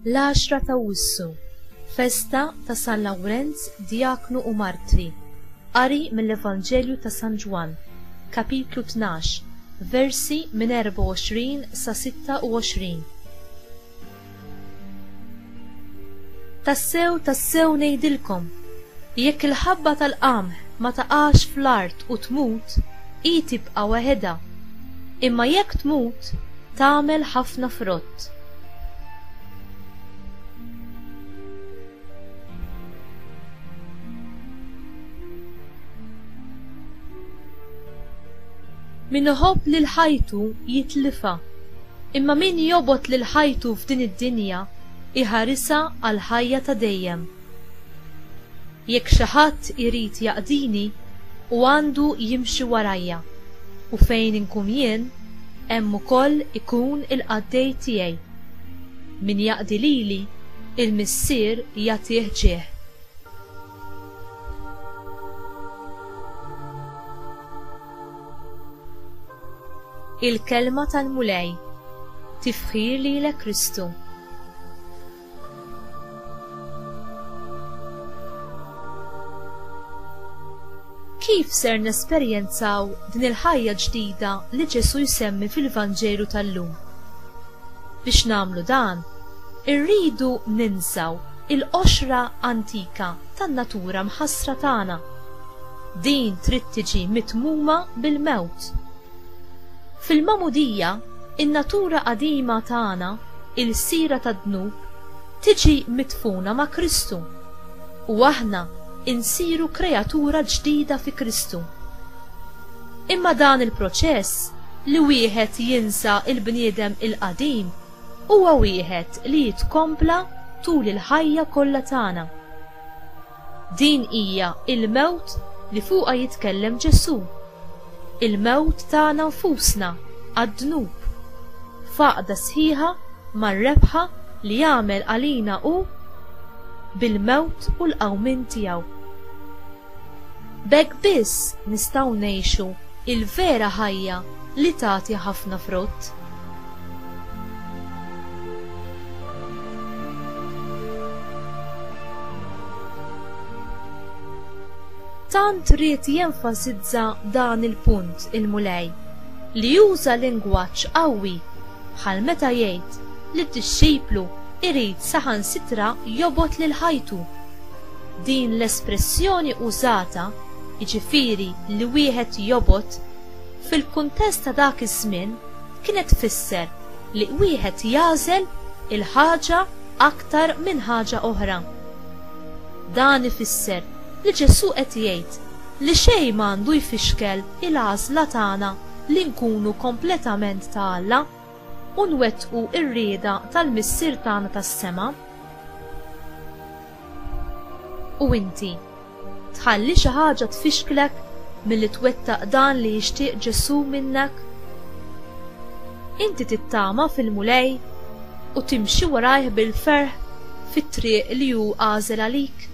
L-10 ta' Awwissu, festa ta' San Lawrenz Diaknu u Martri. Qari mill-Evanġelju ta' San Ġwan, kapitlu 12, versi minn 24 sa 26. Tassew ngħidilkom, jekk il-ħabba tal-qamħ ma taqax fl-art u tmut, hi tibqa' waħedha, imma jekk tmut tagħmel ħafna frott. Min iħobb lil ħajtu jitlifa, imma min jobot lil ħajtu f'din id-dinja iħarisha għal ħajja ta' dejjem. Jekk xi ħadd irid jaqdini u għandu jimxi warajja, u fejn inkun jien hemm ukoll ikun il-qaddej tiegħi. Min jaqdi lili il-missier jagħtih ġieħ. Il-kelma tal-mulej, tifħir lilek Kristu. Kif ser nesperjenzaw din il-ħajja ġdida li Ġesu jsemmi fil-Vanġelu tal-lum? Biex namlu dan, irridu ninsaw il-qoxra antika tan-natura mħassra tagħna. Din trid tiġi mitmuma bil-mewt. Fil-mamudija, in-natura qadima tagħna, il-sira tad-dnub, tiġi mitfuna ma' Kristu, u aħna insiru kreatura ġdida fi Kristu. Imma dan il-proċess li wieħed jinsa il-bniedem il-qadim huwa wieħed li jitkompla tul il-ħajja kollha tagħna. Din hija il-mewt li fuqha jitkellem Ġesu. Il-mewt tagħna nfusna għad-dnub, faqda sħiħa mar-rebħa li jagħmel għalina hu bil-mewt u l-qawmin tiegħu. B'hekk biss nistgħu ngħixu il-vera ħajja li tagħti ħafna frott. Tant ried jenfasizza dan il-punt il-mulej li juża lingwaġġ qawwi bħal meta jgħid li d-dixxiplu irid saħansitra jobot lil ħajtu. Din l-espressjoni użata, jiġifieri li wieħed jobot, fil-kuntest ta' dak iż-żmien kienet tfisser li wieħed jagħżel il-ħaġa aktar minn ħaġa oħra. Dan ifisser li Ġesu qed jgħid li xejn m'għandu jfixkel il-għażla tagħna li nkunu kompletament ta' Alla u nwettqu r-rieda tal-missier tagħna tas-sema. U inti tħalli xi ħaġa tfixklek milli twettaq dan li jixtieq Ġesu minnek? Inti tittama fil-mulej u timxi warajh bil-ferħ fit-triq li hu għażel għalik?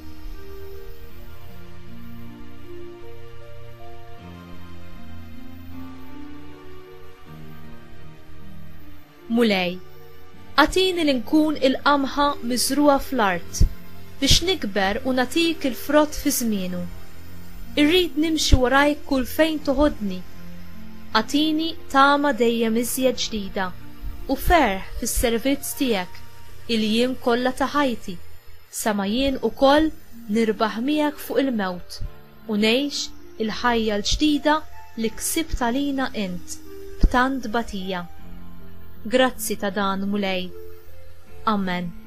Mulej, għatini li nkun il-qamħa miżruha fl-art biex nikber u natik il-frott fi żmienu. Irrid nimxi warajk kull fejn toħodni. Għatini tama dejjem iżjed ġdida u ferħ fis-servizz tiegħek il-jiem kollha ta' ħajti, sa ma jien ukoll nirbaħ miegħek fuq il-mewt u ngħix il-ħajja l-ġdida li ksibt għalina int b'tant bagħtija. Grazzi ta' dan mulej. Amen.